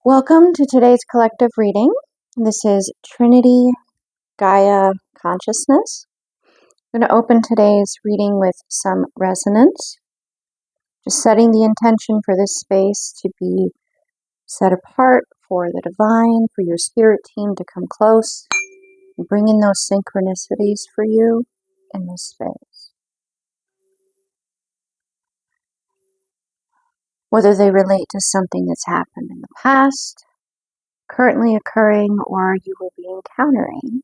Welcome to today's collective reading. This is Trinity Gaia Consciousness. I'm going to open today's reading with some resonance, just setting the intention for this space to be set apart for the divine, for your spirit team to come close and bring in those synchronicities for you in this space. Whether they relate to something that's happened in the past, currently occurring, or you will be encountering.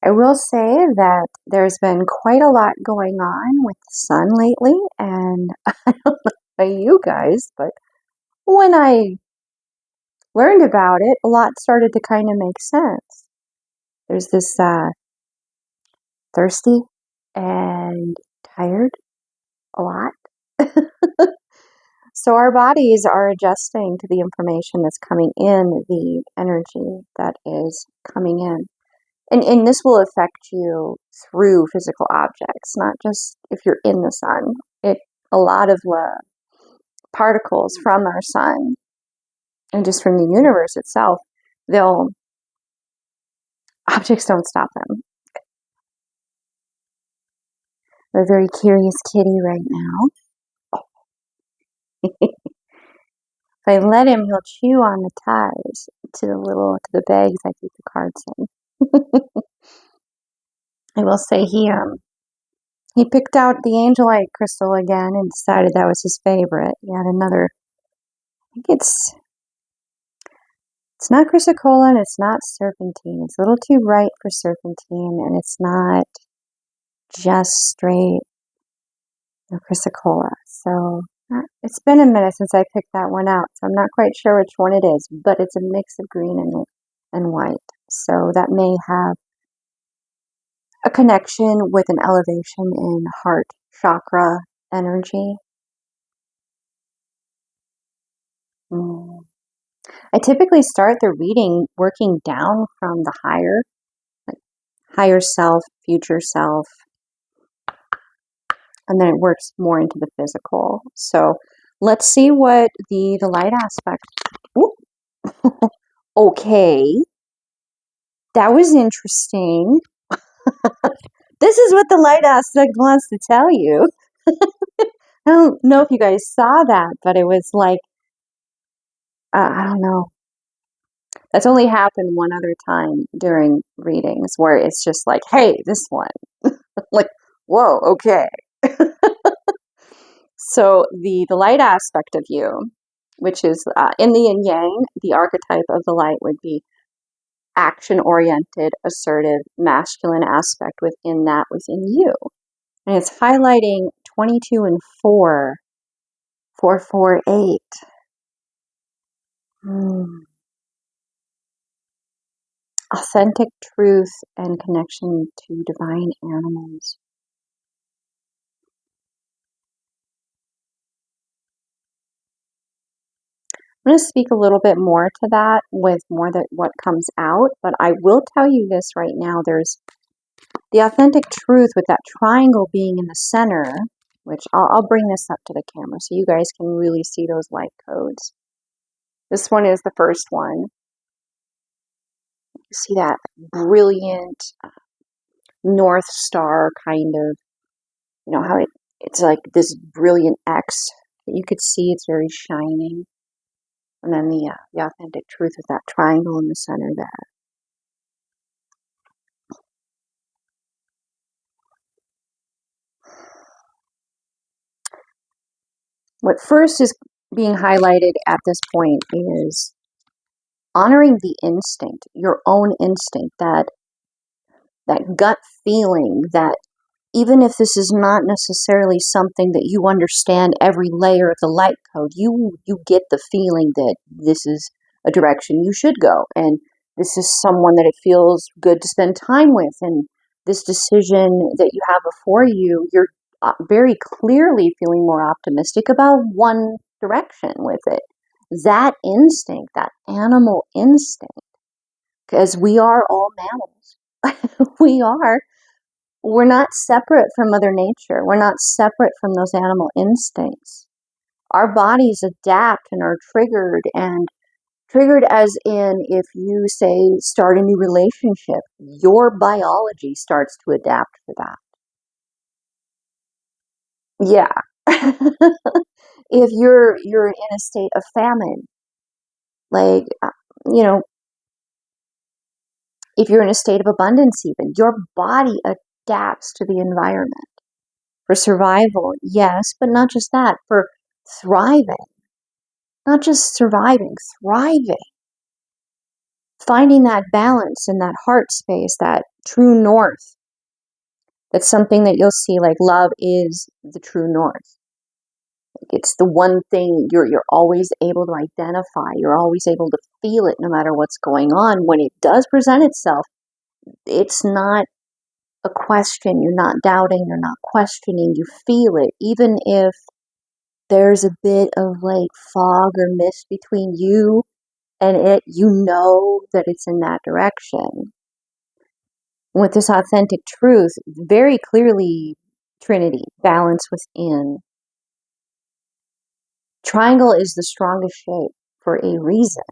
I will say that there's been quite a lot going on with the sun lately, and I don't know about you guys, but when I learned about it, a lot started to kind of make sense. There's this thirsty and tired a lot. So our bodies are adjusting to the information that's coming in, the energy that is coming in. And this will affect you through physical objects, not just if you're in the sun. A lot of particles from our sun and just from the universe itself, objects don't stop them. A very curious kitty right now. If I let him, he'll chew on the ties to the bags I keep the cards in. I will say he picked out the angelite crystal again and decided that was his favorite. He had another, I think it's not chrysocolla and it's not serpentine. It's a little too bright for serpentine, and it's not just straight chrysocolla. So it's been a minute since I picked that one out, so I'm not quite sure which one it is, but it's a mix of green and white. So that may have a connection with an elevation in heart chakra energy. I typically start the reading working down from the higher self, future self, and then it works more into the physical. So let's see what the light aspect. Okay, that was interesting. This is what the light aspect wants to tell you. I don't know if you guys saw that, but it was like, I don't know. That's only happened one other time during readings where it's just like, hey, this one. Like, whoa, okay. So the light aspect of you, which is in the yin yang, the archetype of the light would be action-oriented, assertive, masculine aspect within you. And it's highlighting 22 and 4, 448. Authentic truth and connection to divine animals. I'm going to speak a little bit more to that with more that what comes out, but I will tell you this right now. There's the authentic truth with that triangle being in the center, which I'll bring this up to the camera so you guys can really see those light codes. This one is the first one. You see that brilliant North Star kind of, how it's like this brilliant X that you could see. It's very shining. And then the authentic truth with that triangle in the center there. What first is being highlighted at this point is honoring the instinct, your own instinct, that gut feeling that even if this is not necessarily something that you understand every layer of the light code, you get the feeling that this is a direction you should go, and this is someone that it feels good to spend time with, and this decision that you have before you, you're very clearly feeling more optimistic about one direction with it. That instinct, that animal instinct, because we are all mammals. We're not separate from Mother Nature. We're not separate from those animal instincts. Our bodies adapt and are triggered, and triggered as in if you say start a new relationship, your biology starts to adapt for that. Yeah. If you're in a state of famine, like if you're in a state of abundance, even your body adapts to the environment for survival, yes, but not just that, for thriving. Not just surviving, thriving. Finding that balance in that heart space, that true north. That's something that you'll see, like love is the true north. It's the one thing you're always able to identify. You're always able to feel it no matter what's going on. When it does present itself, it's not a question. You're not doubting. You're not questioning. You feel it. Even if there's a bit of like fog or mist between you and it, you know that it's in that direction. With this authentic truth, very clearly, Trinity, balance within. Triangle is the strongest shape for a reason.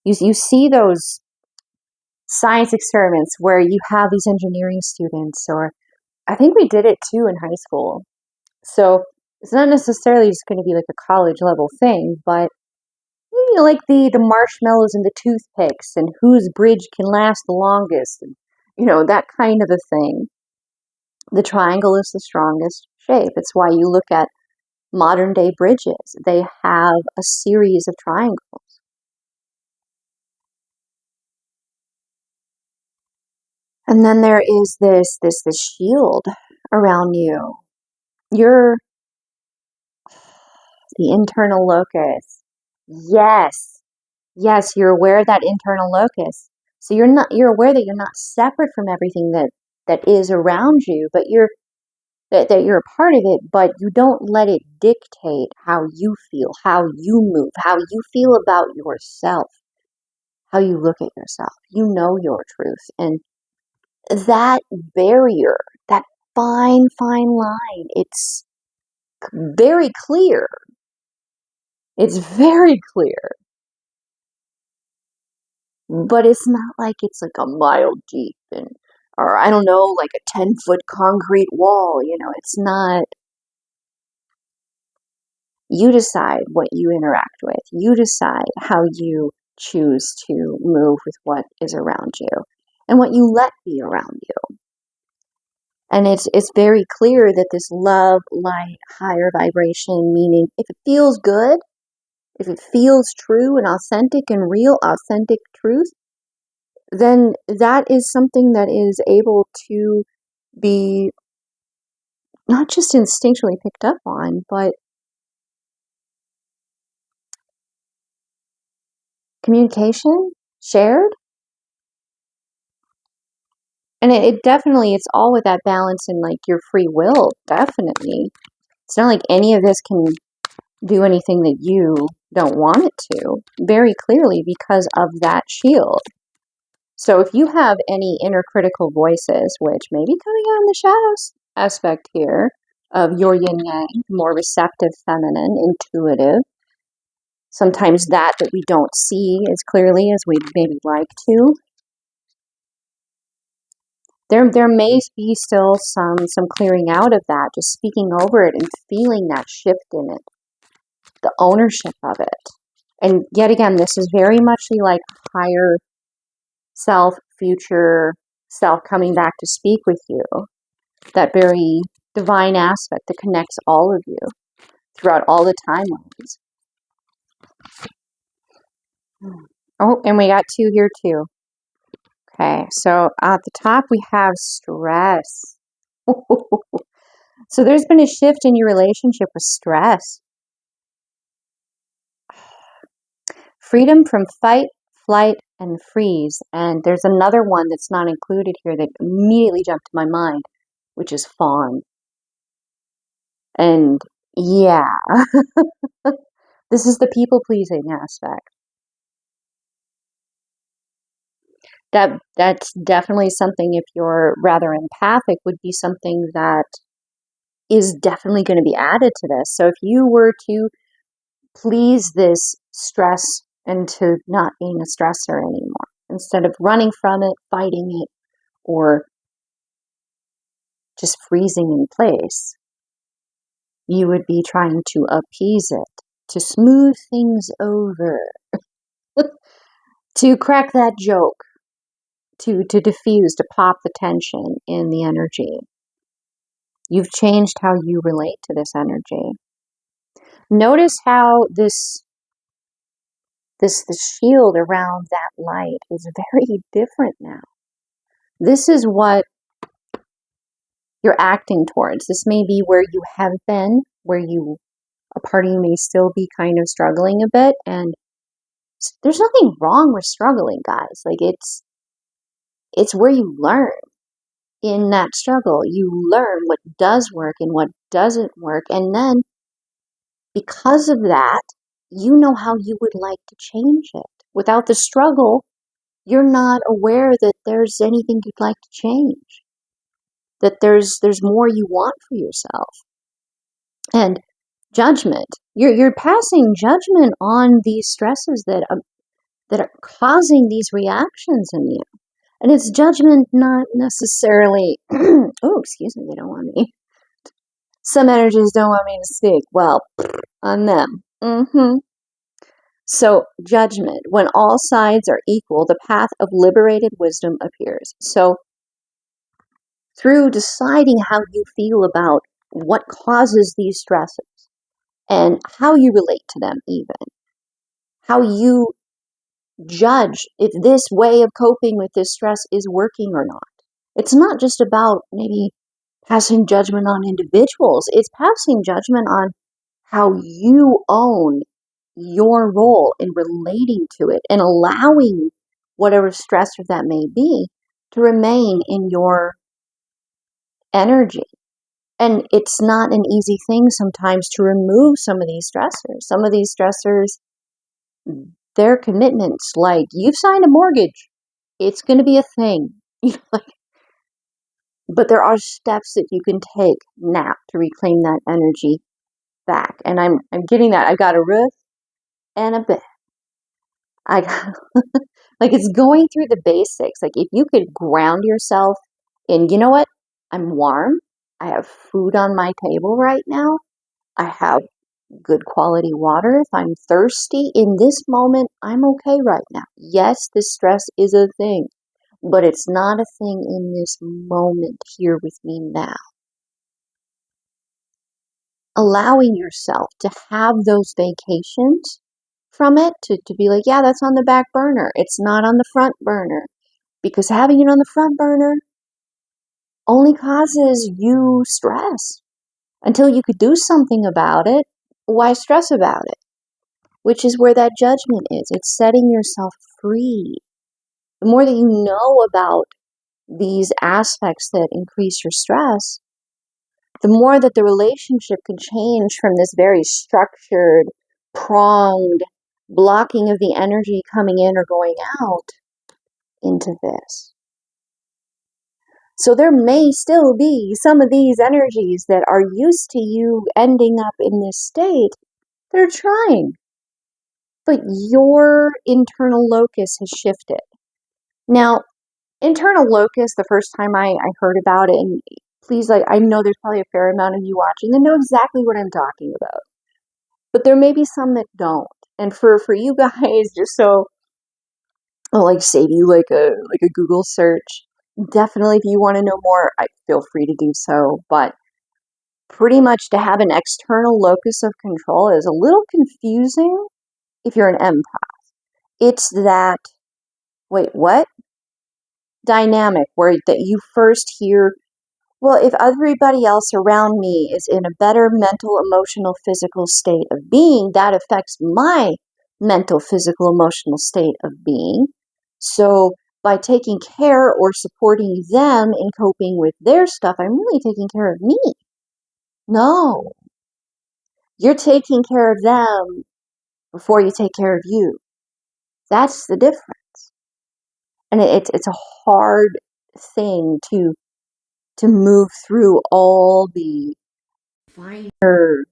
You see those science experiments where you have these engineering students, or I think we did it too in high school. So it's not necessarily just going to be like a college level thing, but like the marshmallows and the toothpicks and whose bridge can last the longest, and that kind of a thing. The triangle is the strongest shape. It's why you look at modern day bridges. They have a series of triangles. And then there is this shield around you. You're the internal locus. Yes. Yes, you're aware of that internal locus. So you're aware that you're not separate from everything that is around you, but that you're a part of it, but you don't let it dictate how you feel, how you move, how you feel about yourself, how you look at yourself. You know your truth. And that barrier, that fine, fine line, it's very clear. It's very clear. But it's not like it's like a mile deep or I don't know, like a 10-foot concrete wall. It's not. You decide what you interact with. You decide how you choose to move with what is around you and what you let be around you. And it's very clear that this love, light, higher vibration, meaning if it feels good, if it feels true and authentic and real, authentic truth, then that is something that is able to be not just instinctually picked up on, but communication, shared. And it definitely, it's all with that balance and like your free will, definitely. It's not like any of this can do anything that you don't want it to, very clearly because of that shield. So if you have any inner critical voices, which may be coming out in the shadows aspect here of your yin yang, more receptive, feminine, intuitive, sometimes that we don't see as clearly as we'd maybe like to, there may be still some clearing out of that, just speaking over it and feeling that shift in it, the ownership of it. And yet again, this is very much like higher self, future self coming back to speak with you. That very divine aspect that connects all of you throughout all the timelines. Oh, and we got 2 here too. Okay, so at the top we have stress. So there's been a shift in your relationship with stress. Freedom from fight, flight, and freeze. And there's another one that's not included here that immediately jumped to my mind, which is fawn. And yeah, this is the people-pleasing aspect. That's definitely something, if you're rather empathic, would be something that is definitely going to be added to this. So if you were to please this stress into not being a stressor anymore, instead of running from it, fighting it, or just freezing in place, you would be trying to appease it, to smooth things over, to crack that joke, to diffuse, to pop the tension in the energy. You've changed how you relate to this energy. Notice how this shield around that light is very different now. This is what you're acting towards. This may be where you have been, where a part of you may still be kind of struggling a bit, and there's nothing wrong with struggling, guys. Like, it's where you learn. In that struggle, you learn what does work and what doesn't work, and then because of that, you know how you would like to change it. Without the struggle, you're not aware that there's anything you'd like to change, that there's more you want for yourself. And judgment, you're passing judgment on these stresses that are causing these reactions in you. And it's judgment not necessarily, oh, excuse me, they don't want me. Some energies don't want me to speak. Well, on them. So, judgment, when all sides are equal, the path of liberated wisdom appears. So, through deciding how you feel about what causes these stresses and how you relate to them, even how you judge if this way of coping with this stress is working or not. It's not just about maybe passing judgment on individuals, it's passing judgment on how you own your role in relating to it and allowing whatever stressor that may be to remain in your energy. And it's not an easy thing sometimes to remove some of these stressors. Some of these stressors, they're commitments. Like, you've signed a mortgage, it's going to be a thing. But there are steps that you can take now to reclaim that energy back. And I'm getting that. I've got a roof and a bed. I got like, it's going through the basics. Like, if you could ground yourself in, you know what? I'm warm. I have food on my table right now. I have good quality water. If I'm thirsty in this moment, I'm okay right now. Yes, this stress is a thing, but it's not a thing in this moment here with me now. Allowing yourself to have those vacations from it, to be like, yeah, that's on the back burner. It's not on the front burner. Because having it on the front burner only causes you stress. Until you could do something about it, why stress about it? Which is where that judgment is. It's setting yourself free. The more that you know about these aspects that increase your stress, the more that the relationship can change from this very structured, pronged blocking of the energy coming in or going out into this. So there may still be some of these energies that are used to you ending up in this state. They're trying. But your internal locus has shifted. Now, internal locus, the first time I heard about it, and please, I know there's probably a fair amount of you watching that know exactly what I'm talking about. But there may be some that don't. And for you guys, just so I'll save you like a Google search. Definitely, if you want to know more, feel free to do so. But pretty much to have an external locus of control is a little confusing if you're an empath. It's that, wait, what? Dynamic where that you first hear Well, if everybody else around me is in a better mental, emotional, physical state of being, that affects my mental, physical, emotional state of being. So by taking care or supporting them in coping with their stuff, I'm really taking care of me. No, you're taking care of them before you take care of you. That's the difference. And it's a hard thing to move through all the finer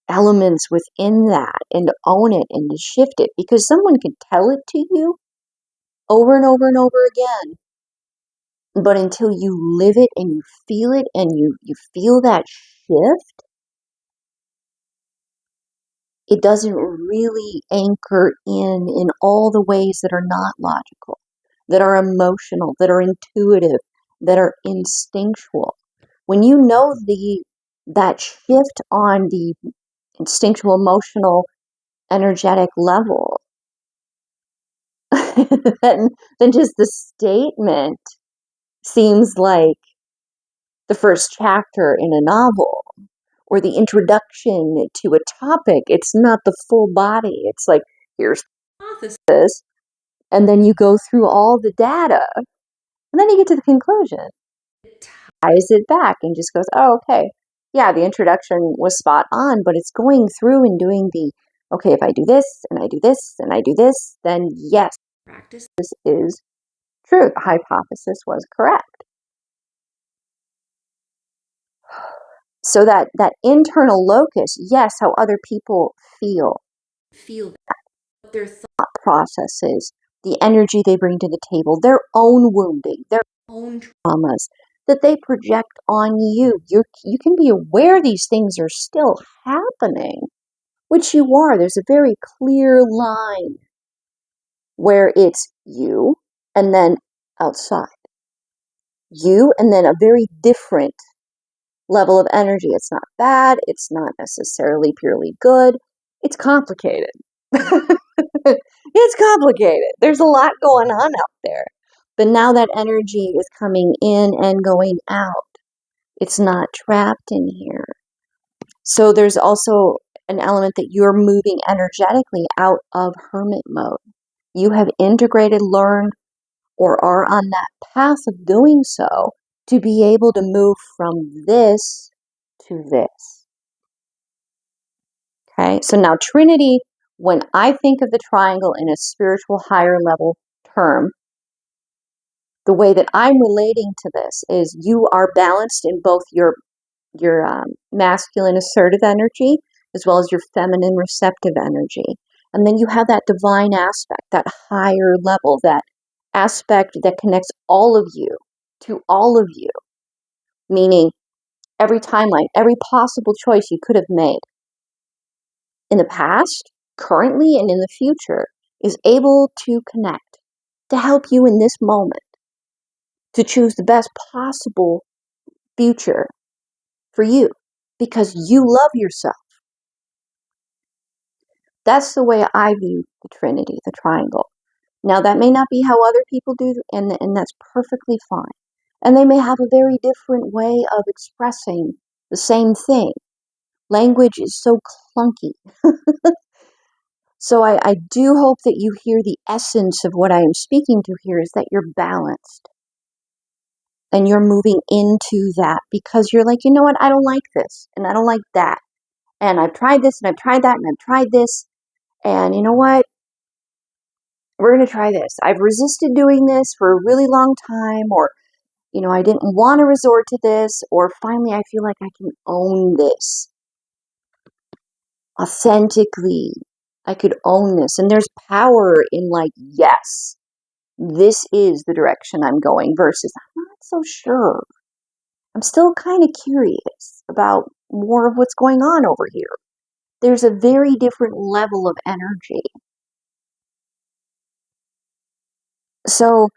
elements within that and to own it and to shift it, because someone can tell it to you over and over and over again, but until you live it and you feel it and you feel that shift, it doesn't really anchor in all the ways that are not logical, that are emotional, that are intuitive, that are instinctual. When you know that shift on the instinctual, emotional, energetic level, then just the statement seems like the first chapter in a novel or the introduction to a topic. It's not the full body. It's like, here's the hypothesis, and then you go through all the data, and then you get to the conclusion. It ties it back and just goes, oh, okay, yeah, the introduction was spot on, but it's going through and doing okay, if I do this, and I do this, and I do this, then yes, practice this is true. The hypothesis was correct. So that internal locus, yes, how other people feel that, their thought processes, the energy they bring to the table, their own wounding, their own traumas that they project on you. You can be aware these things are still happening, which you are. There's a very clear line where it's you and then outside. You and then a very different level of energy. It's not bad. It's not necessarily purely good. It's complicated. It's complicated. There's a lot going on out there. But now that energy is coming in and going out. It's not trapped in here. So there's also an element that you're moving energetically out of hermit mode. You have integrated, learned, or are on that path of doing so to be able to move from this to this. Okay, so now Trinity, when I think of the triangle in a spiritual higher level term, the way that I'm relating to this is you are balanced in both your masculine assertive energy as well as your feminine receptive energy. And then you have that divine aspect, that higher level, that aspect that connects all of you to all of you, meaning every timeline, every possible choice you could have made in the past, currently, and in the future is able to connect, to help you in this moment, to choose the best possible future for you, because you love yourself. That's the way I view the Trinity, the triangle. Now, that may not be how other people do, and that's perfectly fine. And they may have a very different way of expressing the same thing. Language is so clunky. So I do hope that you hear the essence of what I am speaking to here is that you're balanced. And you're moving into that because you're like, you know what, I don't like this, and I don't like that. And I've tried this, and I've tried that, and I've tried this. And you know what? We're going to try this. I've resisted doing this for a really long time, or, I didn't want to resort to this, or finally I feel like I can own this authentically. I could own this. And there's power in like, yes, this is the direction I'm going versus I'm not so sure. I'm still kind of curious about more of what's going on over here. There's a very different level of energy. So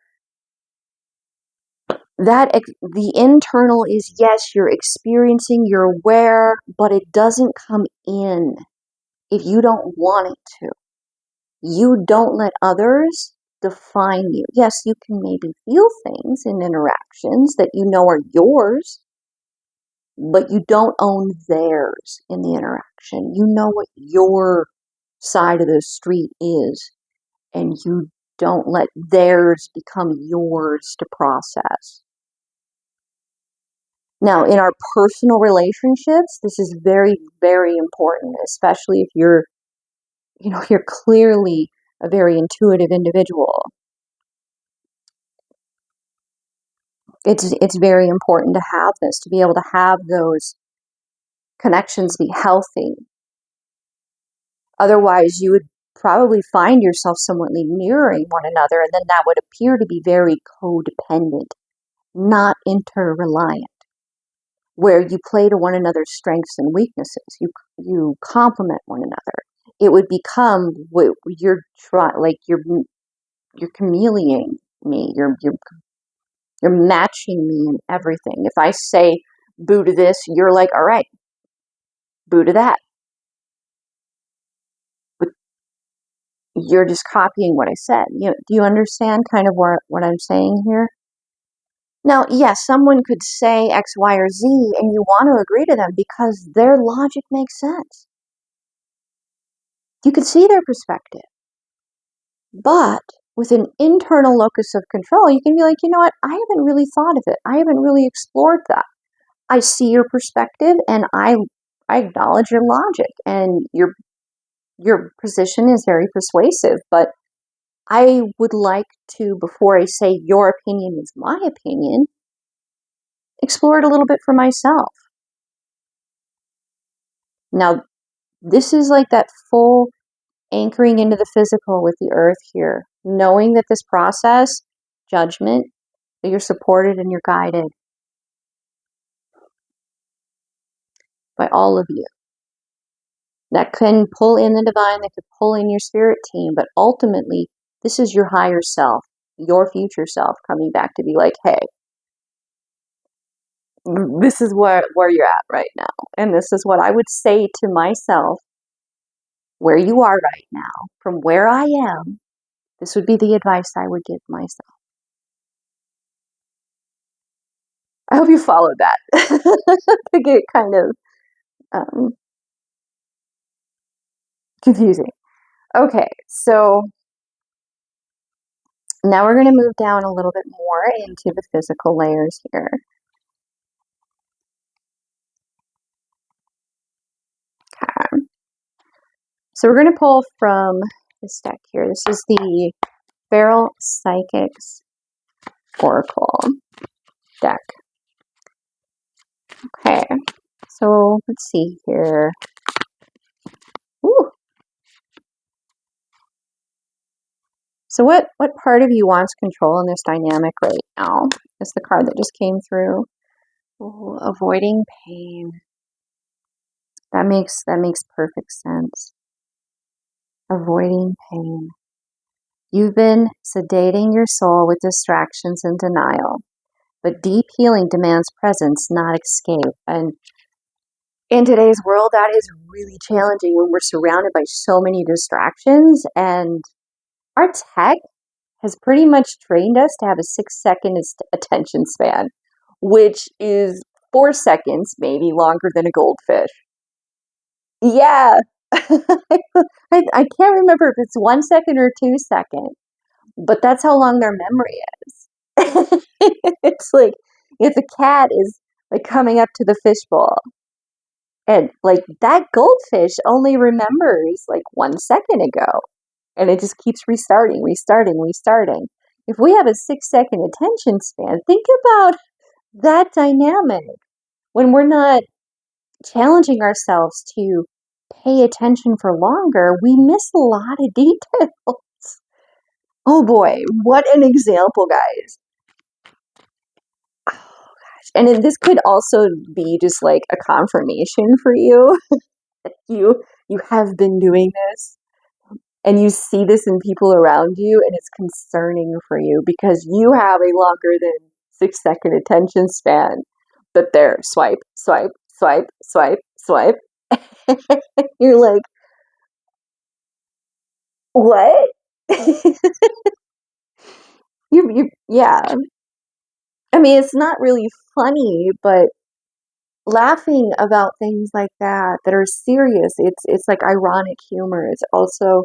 that the internal is, yes, you're experiencing, you're aware, but it doesn't come in if you don't want it to. You don't let others define you. Yes, you can maybe feel things in interactions that you know are yours, but you don't own theirs in the interaction. You know what your side of the street is, and you don't let theirs become yours to process. Now, in our personal relationships, this is very, very important, especially if you're clearly a very intuitive individual. It's very important to have this, to be able to have those connections be healthy. Otherwise, you would probably find yourself somewhat mirroring one another, and then that would appear to be very codependent, not interreliant, where you play to one another's strengths and weaknesses. You complement one another. It would become what you're chameleoning me. You're matching me in everything. If I say boo to this, you're like, all right, boo to that. But you're just copying what I said. Do you understand kind of what I'm saying here? Now, yes, someone could say X, Y, or Z, and you want to agree to them because their logic makes sense. You could see their perspective. But with an internal locus of control, you can be like, you know what? I haven't really thought of it. I haven't really explored that. I see your perspective, and I acknowledge your logic, and your position is very persuasive, but I would like to, before I say your opinion is my opinion, explore it a little bit for myself. Now, this is like that full anchoring into the physical with the earth here, knowing that this process, judgment, that you're supported and you're guided by all of you. That can pull in the divine, that could pull in your spirit team, but ultimately, this is your higher self, your future self coming back to be like, hey, this is where you're at right now. And this is what I would say to myself, where you are right now, from where I am. This would be the advice I would give myself. I hope you followed that. To get kind of confusing. Okay, so now we're going to move down a little bit more into the physical layers here. Okay. So we're going to pull from this deck here. This is the Feral Psychics Oracle deck. Okay, so let's see here. Ooh. So what part of you wants control in this dynamic right now? Is the card that just came through. Ooh, avoiding pain. That makes perfect sense. Avoiding pain. You've been sedating your soul with distractions and denial, but deep healing demands presence, not escape. And in today's world, that is really challenging when we're surrounded by so many distractions, and our tech has pretty much trained us to have a 6-second attention span, which is 4 seconds, maybe longer than a goldfish. Yeah. I can't remember if it's 1 second or 2 seconds, but that's how long their memory is. It's like if a cat is like coming up to the fishbowl, and like that goldfish only remembers like 1 second ago, and it just keeps restarting. If we have a 6-second attention span, think about that dynamic. When we're not challenging ourselves to pay attention for longer, we miss a lot of details. Oh boy, what an example, guys. Oh gosh. And this could also be just like a confirmation for you. You have been doing this, and you see this in people around you, and it's concerning for you because you have a longer than 6-second attention span. But they're swipe, swipe, swipe, swipe, swipe. You're like, what? Yeah. I mean, it's not really funny, but laughing about things like that are serious. It's like ironic humor. It's also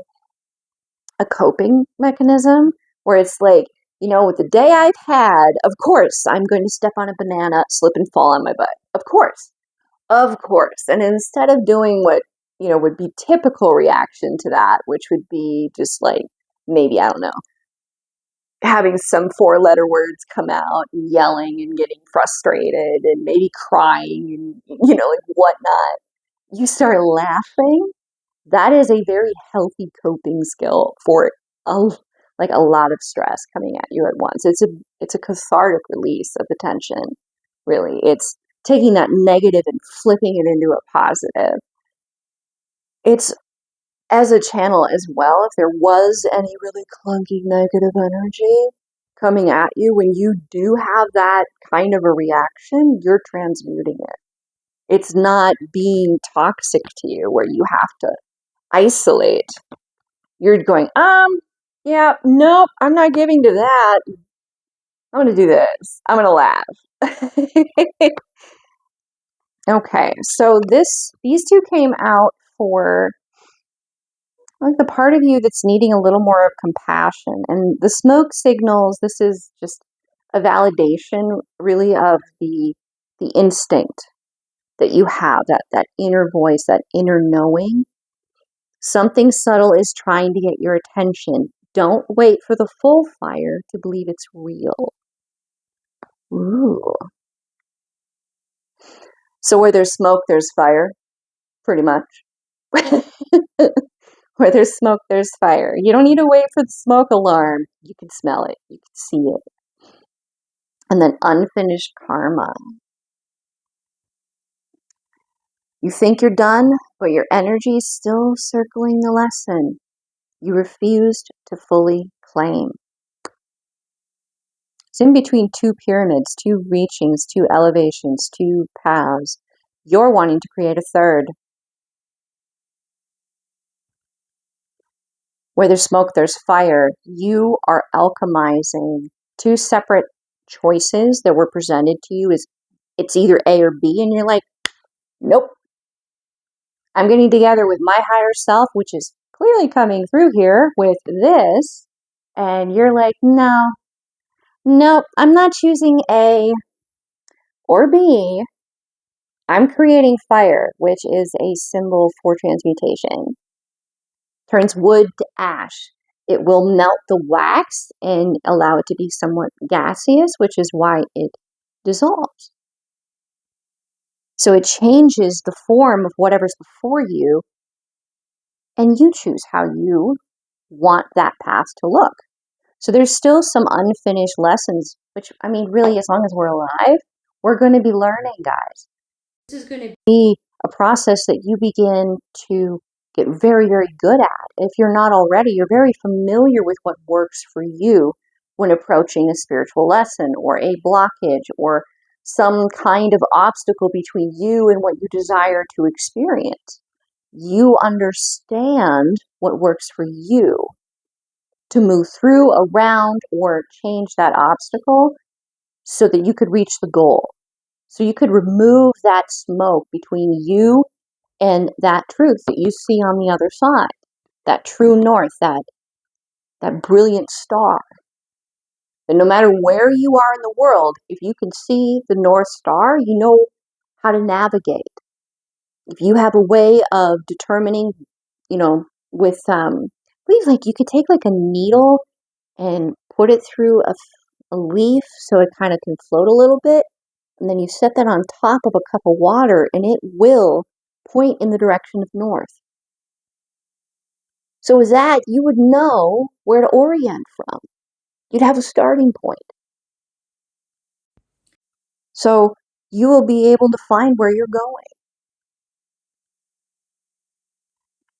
a coping mechanism where it's like, with the day I've had, of course, I'm going to step on a banana, slip and fall on my butt. Of course. Of course. And instead of doing what, would be typical reaction to that, which would be just like, maybe, I don't know, having some 4-letter words come out and yelling and getting frustrated and maybe crying and, like whatnot, you start laughing. That is a very healthy coping skill for a lot of stress coming at you at once. It's a cathartic release of the tension, really. It's taking that negative and flipping it into a positive. It's as a channel as well, if there was any really clunky negative energy coming at you, when you do have that kind of a reaction, you're transmuting it. It's not being toxic to you where you have to isolate. You're going, yeah, nope, I'm not giving to that. I'm going to do this. I'm going to laugh. Okay, so these two came out for like the part of you that's needing a little more of compassion. And the smoke signals, this is just a validation really of the instinct that you have, that inner voice, that inner knowing. Something subtle is trying to get your attention. Don't wait for the full fire to believe it's real. Ooh. So where there's smoke, there's fire, pretty much. Where there's smoke, there's fire. You don't need to wait for the smoke alarm. You can smell it. You can see it. And then unfinished karma. You think you're done, but your energy is still circling the lesson you refused to fully claim. It's in between two pyramids, two reachings, two elevations, two paths. You're wanting to create a third. Where there's smoke, there's fire. You are alchemizing two separate choices that were presented to you as it's either A or B, and you're like, nope. I'm getting together with my higher self, which is clearly coming through here with this. And you're like, nope, I'm not choosing A or B. I'm creating fire, which is a symbol for transmutation. Turns wood to ash. It will melt the wax and allow it to be somewhat gaseous, which is why it dissolves. So it changes the form of whatever's before you, and you choose how you want that path to look. So there's still some unfinished lessons, which, I mean, really, as long as we're alive, we're going to be learning, guys. This is going to be a process that you begin to get very, very good at. If you're not already, you're very familiar with what works for you when approaching a spiritual lesson or a blockage or some kind of obstacle between you and what you desire to experience. You understand what works for you to move through, around, or change that obstacle so that you could reach the goal. So you could remove that smoke between you and that truth that you see on the other side, that true north, that brilliant star. And no matter where you are in the world, if you can see the North Star, you know how to navigate. If you have a way of determining, with, I believe like you could take like a needle and put it through a leaf so it kind of can float a little bit. And then you set that on top of a cup of water and it will point in the direction of north. So with that, you would know where to orient from. You'd have a starting point. So you will be able to find where you're going.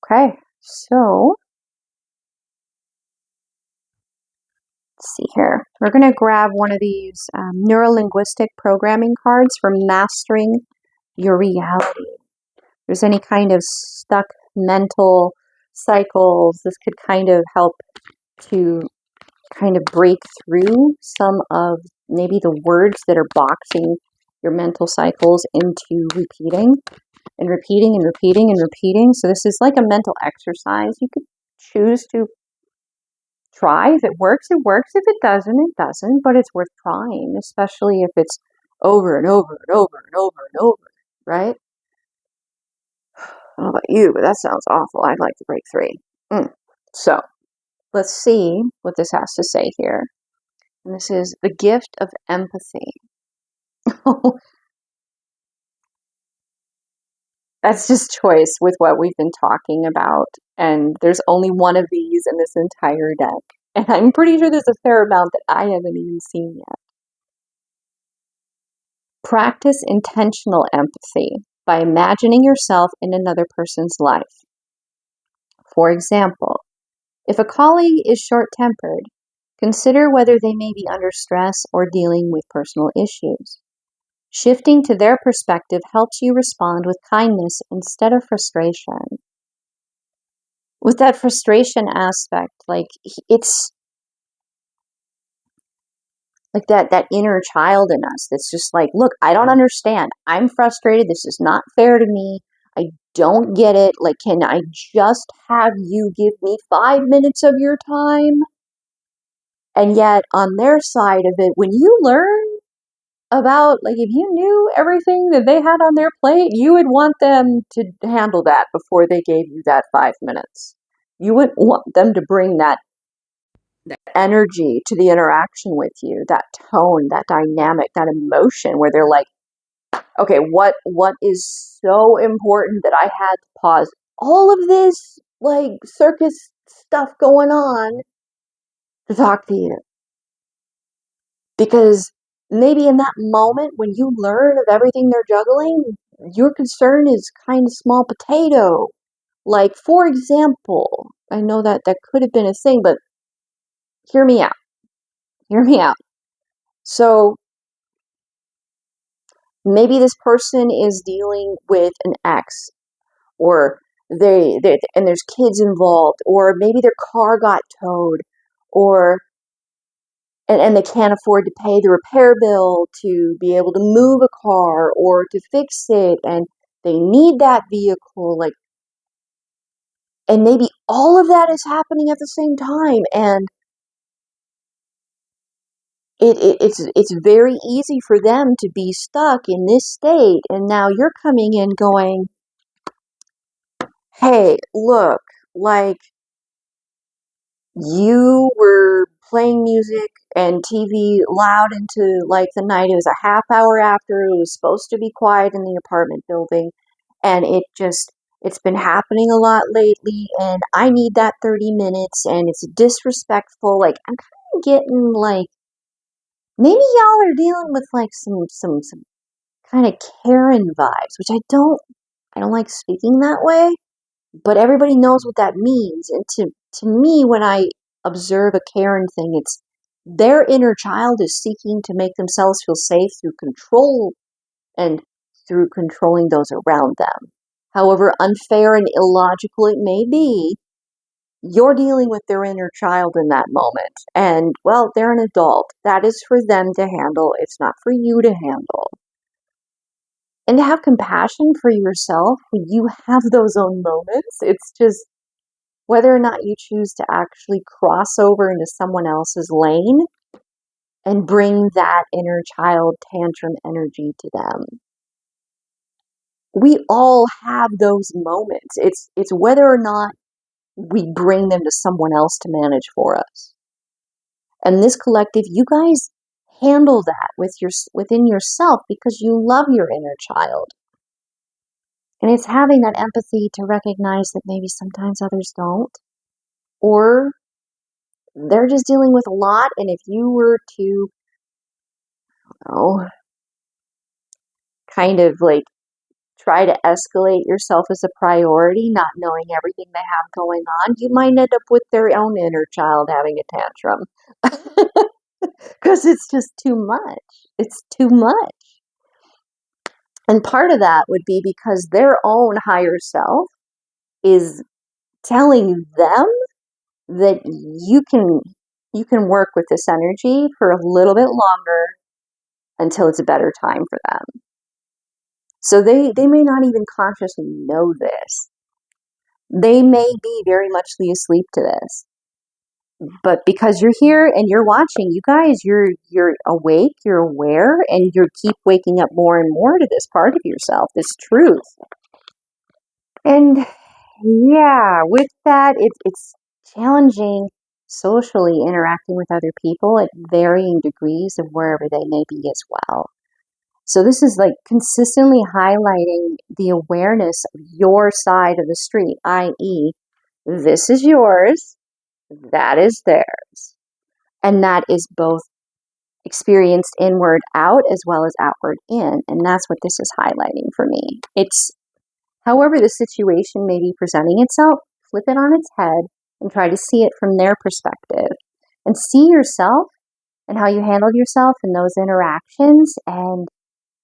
Okay, so let's see here. We're going to grab one of these neurolinguistic programming cards for mastering your reality. If there's any kind of stuck mental cycles, this could kind of help to kind of break through some of maybe the words that are boxing your mental cycles into repeating and repeating and repeating and repeating. So this is like a mental exercise. You could choose to try. If it works, it works. If it doesn't, it doesn't. But it's worth trying, especially if it's over and over and over and over and over, right? I don't know about you, but that sounds awful. I'd like to break 3. So let's see what this has to say here. And this is the gift of empathy. That's just choice with what we've been talking about. And there's only one of these in this entire deck. And I'm pretty sure there's a fair amount that I haven't even seen yet. Practice intentional empathy by imagining yourself in another person's life. For example, if a colleague is short-tempered, consider whether they may be under stress or dealing with personal issues. Shifting to their perspective helps you respond with kindness instead of frustration. With that frustration aspect, like it's like that inner child in us that's just like, look, I don't understand. I'm frustrated. This is not fair to me. I don't get it. Like, can I just have you give me 5 minutes of your time? And yet on their side of it, when you learn about, like, if you knew everything that they had on their plate, you would want them to handle that before they gave you that 5 minutes. You wouldn't want them to bring that energy to the interaction with you, that tone, that dynamic, that emotion where they're like, okay, what is so important that I had to pause all of this like circus stuff going on to talk to you? Because maybe in that moment when you learn of everything they're juggling, your concern is kind of small potato. Like, for example, I know that could have been a thing, but hear me out. Hear me out. So maybe this person is dealing with an ex, or they and there's kids involved, or maybe their car got towed, or and they can't afford to pay the repair bill to be able to move a car or to fix it, and they need that vehicle, like, and maybe all of that is happening at the same time, and it's very easy for them to be stuck in this state. And now you're coming in going, hey, look, like, you were playing music and TV loud into like the night. It was a half hour after it was supposed to be quiet in the apartment building, and it's been happening a lot lately, and I need that 30 minutes, and it's disrespectful. Like, I'm kind of getting like, maybe y'all are dealing with like some kind of Karen vibes, which I don't like speaking that way, but everybody knows what that means. And to me, when I observe a Karen thing, it's their inner child is seeking to make themselves feel safe through control and through controlling those around them. However unfair and illogical it may be, you're dealing with their inner child in that moment. And, well, they're an adult. That is for them to handle. It's not for you to handle. And to have compassion for yourself when you have those own moments. It's just whether or not you choose to actually cross over into someone else's lane and bring that inner child tantrum energy to them. We all have those moments. It's whether or not we bring them to someone else to manage for us. And this collective, you guys handle that within yourself because you love your inner child. And it's having that empathy to recognize that maybe sometimes others don't, or they're just dealing with a lot. And if you were to, kind of like try to escalate yourself as a priority, not knowing everything they have going on, you might end up with their own inner child having a tantrum. Because it's just too much. It's too much. And part of that would be because their own higher self is telling them that you can work with this energy for a little bit longer until it's a better time for them. So they may not even consciously know this. They may be very much asleep to this. But because you're here and you're watching, you guys, you're awake, you're aware, and you keep waking up more and more to this part of yourself, this truth. And yeah, with that, it's challenging socially interacting with other people at varying degrees of wherever they may be as well. So this is like consistently highlighting the awareness of your side of the street, i.e., this is yours, that is theirs. And that is both experienced inward out as well as outward in. And that's what this is highlighting for me. It's however the situation may be presenting itself, flip it on its head and try to see it from their perspective. And see yourself and how you handled yourself in those interactions and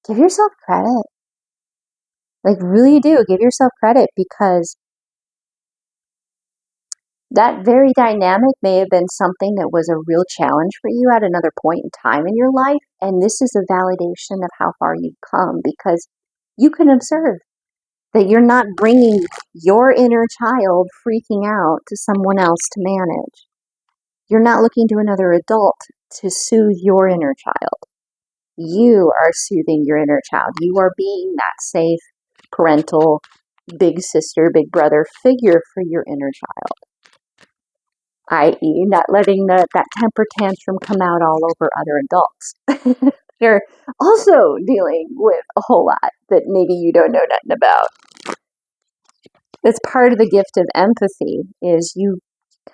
give yourself credit. Like, really do. Give yourself credit, because that very dynamic may have been something that was a real challenge for you at another point in time in your life. And this is a validation of how far you've come, because you can observe that you're not bringing your inner child freaking out to someone else to manage. You're not looking to another adult to soothe your inner child. You are soothing your inner child. You are being that safe parental big sister, big brother figure for your inner child, i.e. not letting that temper tantrum come out all over other adults. You're also dealing with a whole lot that maybe you don't know nothing about. That's part of the gift of empathy, is you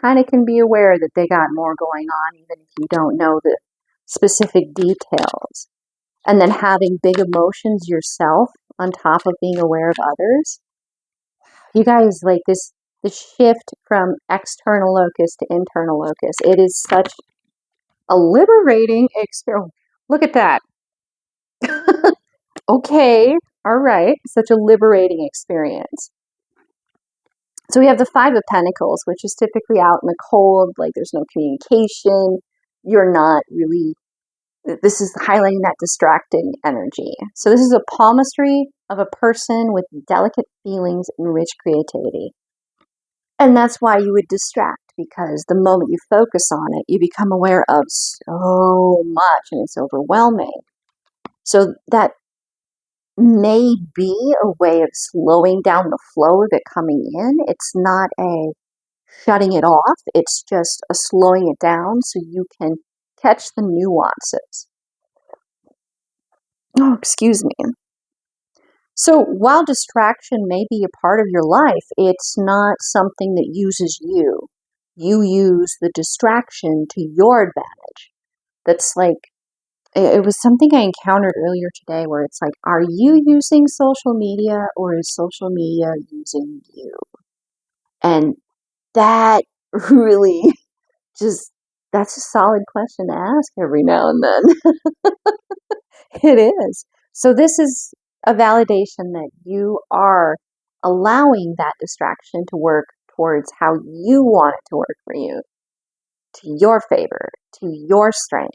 kind of can be aware that they got more going on even if you don't know the specific details. And then having big emotions yourself on top of being aware of others. You guys, like the shift from external locus to internal locus, it is such a liberating experience. Look at that. Okay, all right, such a liberating experience. So we have the Five of Pentacles, which is typically out in the cold, like there's no communication, you're not really, this is highlighting that distracting energy. So this is a palmistry of a person with delicate feelings and rich creativity. And that's why you would distract, because the moment you focus on it, you become aware of so much and it's overwhelming. So that may be a way of slowing down the flow of it coming in. It's not a shutting it off. It's just a slowing it down so you can catch the nuances. Oh, excuse me. So while distraction may be a part of your life, it's not something that uses you. You use the distraction to your advantage. That's like, it was something I encountered earlier today where it's like, are you using social media or is social media using you? And that really that's a solid question to ask every now and then. It is. So this is a validation that you are allowing that distraction to work towards how you want it to work for you, to your favor, to your strength.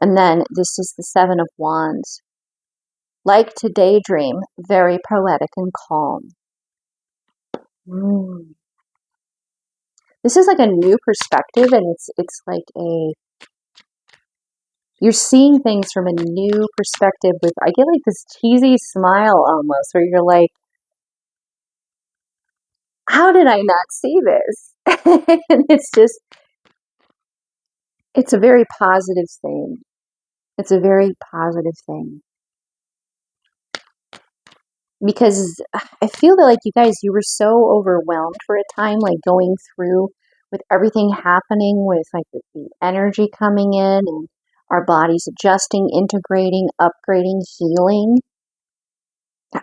And then this is the Seven of Wands. Like to daydream, very poetic and calm. This is like a new perspective, and it's like you're seeing things from a new perspective with, I get like this cheesy smile almost, where you're like, how did I not see this? And it's a very positive thing. It's a very positive thing. Because I feel that, like, you guys, you were so overwhelmed for a time, like going through with everything happening with like the energy coming in and our bodies adjusting, integrating, upgrading, healing.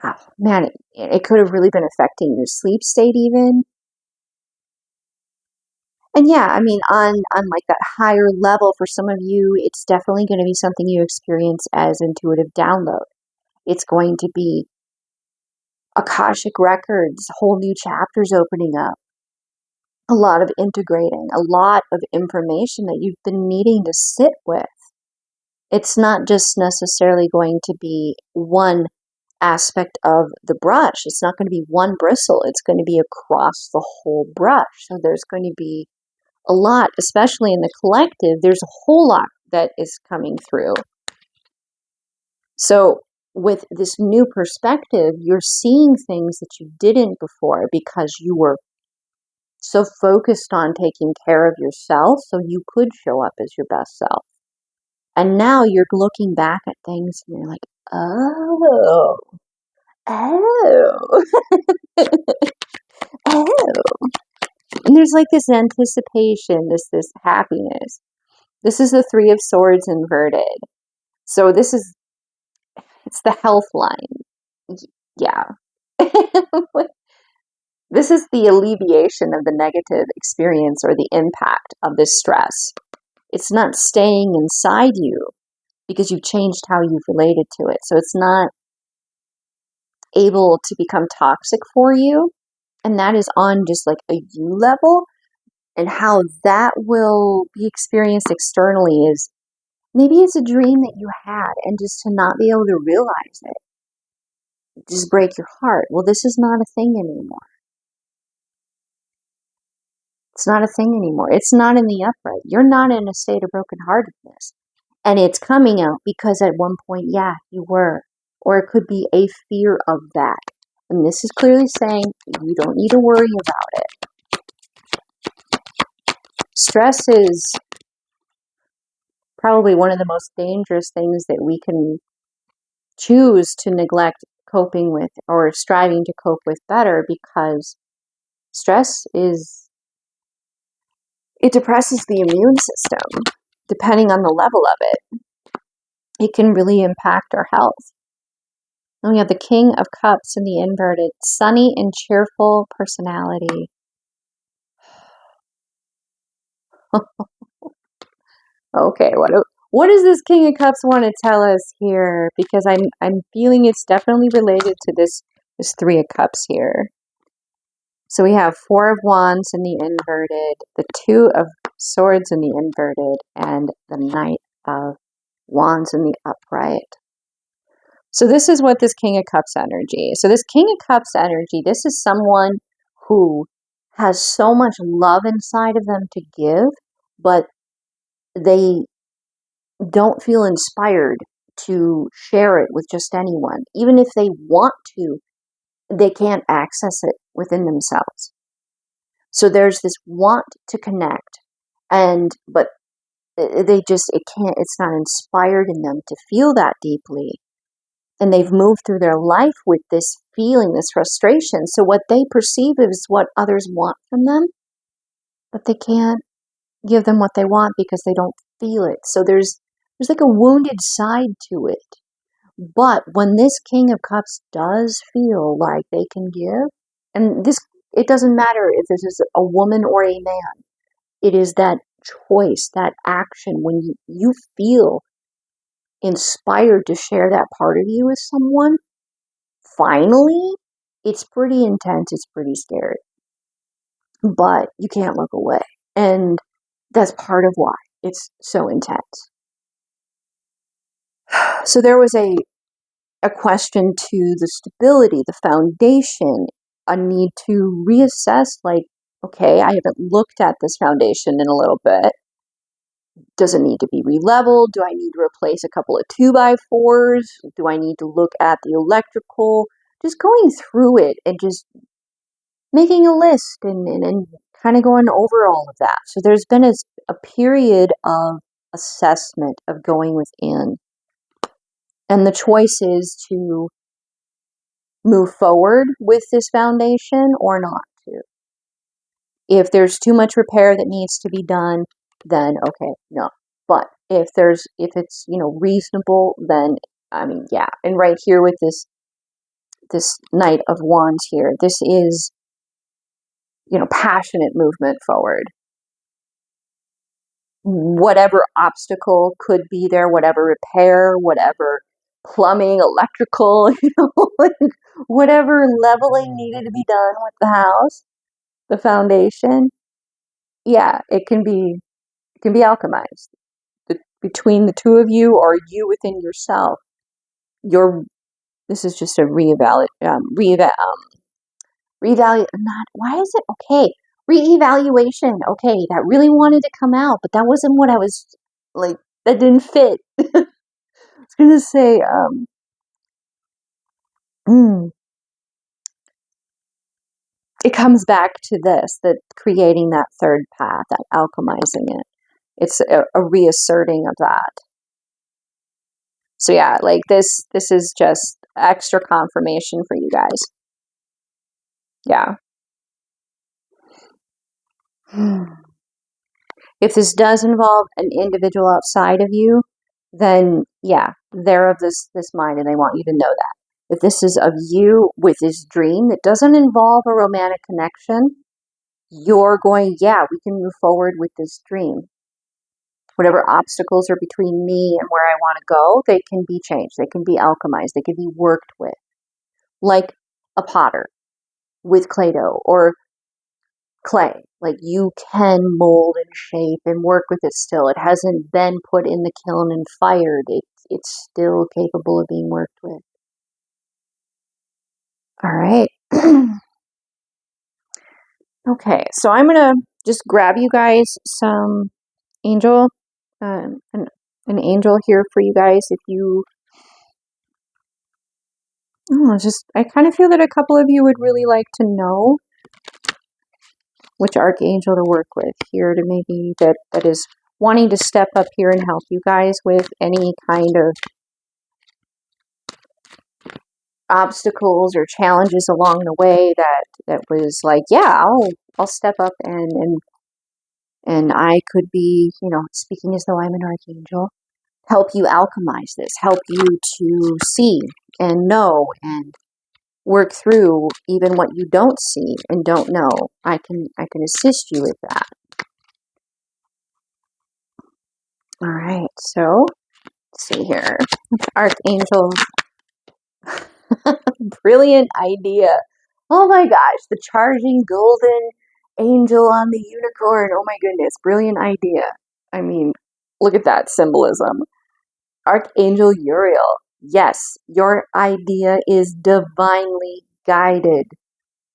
Oh, man, it could have really been affecting your sleep state even. And yeah, I mean, on like that higher level, for some of you, it's definitely going to be something you experience as intuitive download. It's going to be Akashic records, whole new chapters opening up, a lot of integrating, a lot of information that you've been needing to sit with. It's not just necessarily going to be one aspect of the brush. It's not going to be one bristle. It's going to be across the whole brush. So there's going to be a lot, especially in the collective. There's a whole lot that is coming through. So with this new perspective, you're seeing things that you didn't before because you were so focused on taking care of yourself so you could show up as your best self. And now you're looking back at things and you're like, oh, oh, oh. And there's like this anticipation, this happiness. This is the Three of Swords inverted. So it's the health line. Yeah. This is the alleviation of the negative experience or the impact of this stress. It's not staying inside you because you've changed how you've related to it. So it's not able to become toxic for you. And that is on just like a you level. And how that will be experienced externally is maybe it's a dream that you had and just to not be able to realize it. Just break your heart. Well, this is not a thing anymore. It's not a thing anymore. It's not in the upright. You're not in a state of brokenheartedness. And it's coming out because at one point, yeah, you were. Or it could be a fear of that. And this is clearly saying you don't need to worry about it. Stress is probably one of the most dangerous things that we can choose to neglect coping with or striving to cope with better, because stress it depresses the immune system. Depending on the level of it, it can really impact our health. And we have the King of Cups in the inverted, sunny and cheerful personality. Okay, what does this King of Cups want to tell us here? Because I'm feeling it's definitely related to this Three of Cups here. So we have Four of Wands in the inverted, the Two of Swords in the inverted, and the Knight of Wands in the upright. So this is what this King of Cups energy. So this King of Cups energy, this is someone who has so much love inside of them to give, but they don't feel inspired to share it with just anyone. Even if they want to, they can't access it within themselves. So there's this want to connect, but it's not inspired in them to feel that deeply. And they've moved through their life with this feeling, this frustration. So what they perceive is what others want from them, but they can't give them what they want because they don't feel it. So there's like a wounded side to it. But when this King of Cups does feel like they can give, and it doesn't matter if this is a woman or a man, it is that choice, that action, when you feel inspired to share that part of you with someone, finally, it's pretty intense, it's pretty scary. But you can't look away. And that's part of why it's so intense. So there was a question to the stability, the foundation, a need to reassess, like, okay, I haven't looked at this foundation in a little bit. Does it need to be re-leveled? Do I need to replace a couple of 2x4s? Do I need to look at the electrical? Just going through it and just making a list and kind of going over all of that. So there's been a period of assessment of going within. And the choice is to move forward with this foundation or not to. If there's too much repair that needs to be done, then okay, no. But if it's reasonable, then yeah. And right here with this Knight of Wands here, this is passionate movement forward. Whatever obstacle could be there, whatever repair, whatever plumbing, electrical, whatever leveling needed to be done with the house, the foundation, yeah, it can be alchemized. between the two of you or you within yourself. This is just a reevaluate, reevaluation. Okay, that really wanted to come out, but that wasn't what I was, like, that didn't fit. I was going to say, it comes back to this, that creating that third path, that alchemizing it. It's a reasserting of that. So yeah, like this is just extra confirmation for you guys. Yeah. If this does involve an individual outside of you, then yeah, they're of this mind and they want you to know that. If this is of you with this dream that doesn't involve a romantic connection, you're going, yeah, we can move forward with this dream. Whatever obstacles are between me and where I want to go, they can be changed. They can be alchemized. They can be worked with. Like a potter with clay dough or clay. Like, you can mold and shape and work with it still. It hasn't been put in the kiln and fired. It's still capable of being worked with. All right. Okay, so I'm going to just grab you guys some angel, an angel here for you guys. If you, I kind of feel that a couple of you would really like to know which archangel to work with here, to maybe that is wanting to step up here and help you guys with any kind of obstacles or challenges along the way that was like, yeah, I'll step up and I could be, speaking as though I'm an archangel, help you alchemize this, help you to see and know and work through even what you don't see and don't know. I can assist you with that. All right, so let's see here. Archangel, brilliant idea. Oh my gosh, the charging golden angel on the unicorn. Oh my goodness, brilliant idea. I mean, look at that symbolism. Archangel Uriel. Yes, your idea is divinely guided.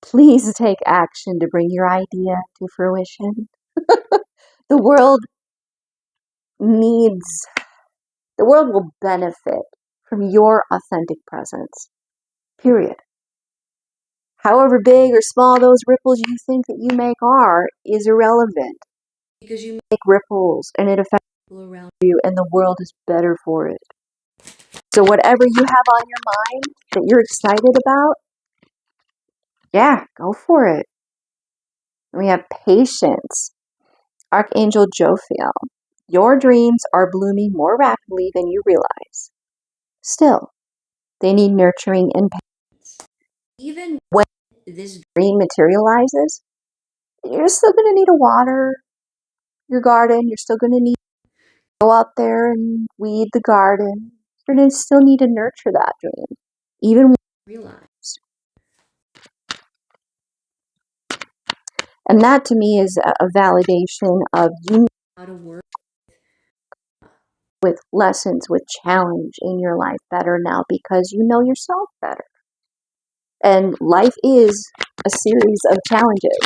Please take action to bring your idea to fruition. The world will benefit from your authentic presence. Period. However big or small those ripples you think that you make are is irrelevant. Because you make ripples and it affects people around you and the world is better for it. So whatever you have on your mind that you're excited about, yeah, go for it. And we have patience. Archangel Jophiel. Your dreams are blooming more rapidly than you realize. Still, they need nurturing and patience. Even when this dream materializes, you're still going to need to water your garden. You're still going to need to go out there and weed the garden. You're going to still need to nurture that dream, even when you realize. And that to me is a validation of you know how to work with lessons, with challenge in your life better now because you know yourself better. And life is a series of challenges.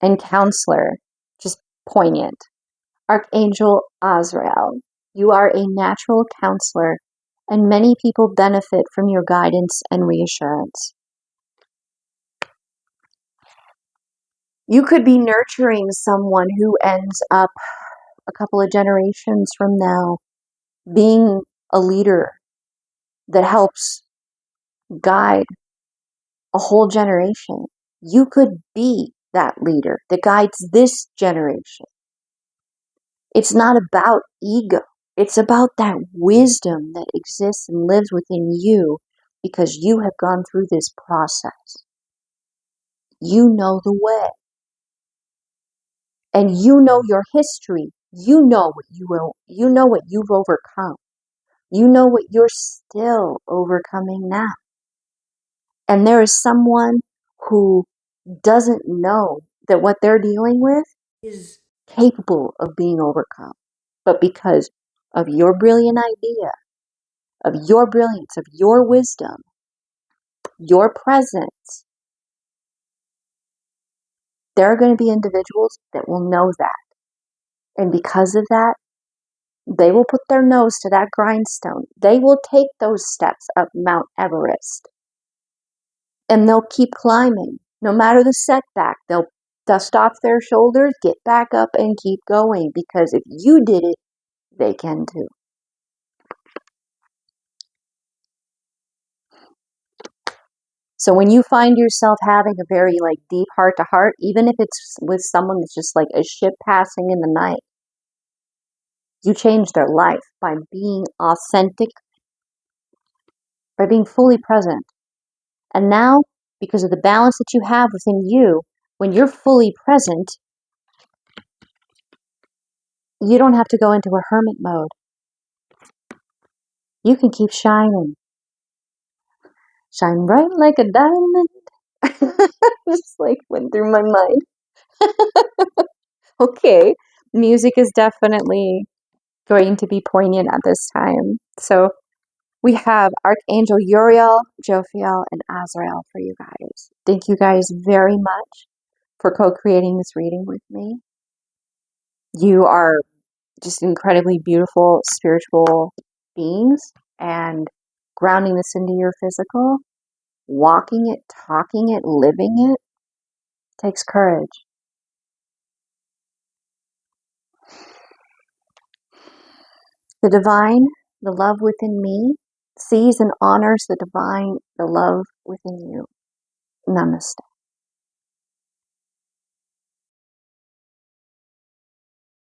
And counselor, just poignant. Archangel Azrael, you are a natural counselor, and many people benefit from your guidance and reassurance. You could be nurturing someone who ends up a couple of generations from now being a leader that helps guide a whole generation. You could be that leader that guides this generation. It's not about ego. It's about that wisdom that exists and lives within you because you have gone through this process. You know the way. And you know your history. You know what you've overcome. You know what you're still overcoming now. And there is someone who doesn't know that what they're dealing with is capable of being overcome. But because of your brilliant idea, of your brilliance, of your wisdom, your presence, there are going to be individuals that will know that. And because of that, they will put their nose to that grindstone. They will take those steps up Mount Everest. And they'll keep climbing. No matter the setback, they'll dust off their shoulders, get back up, and keep going. Because if you did it, they can too. So when you find yourself having a very deep heart to heart, even if it's with someone that's just like a ship passing in the night, you change their life by being authentic, by being fully present. And now, because of the balance that you have within you, when you're fully present, you don't have to go into a hermit mode. You can keep shining. Shine bright like a diamond. Just went through my mind. Okay, music is definitely going to be poignant at this time. So we have Archangel Uriel, Jophiel, and Azrael for you guys. Thank you guys very much for co-creating this reading with me. You are just incredibly beautiful spiritual beings, and grounding this into your physical, walking it, talking it, living it, takes courage. The divine, the love within me, sees and honors the divine, the love within you. Namaste.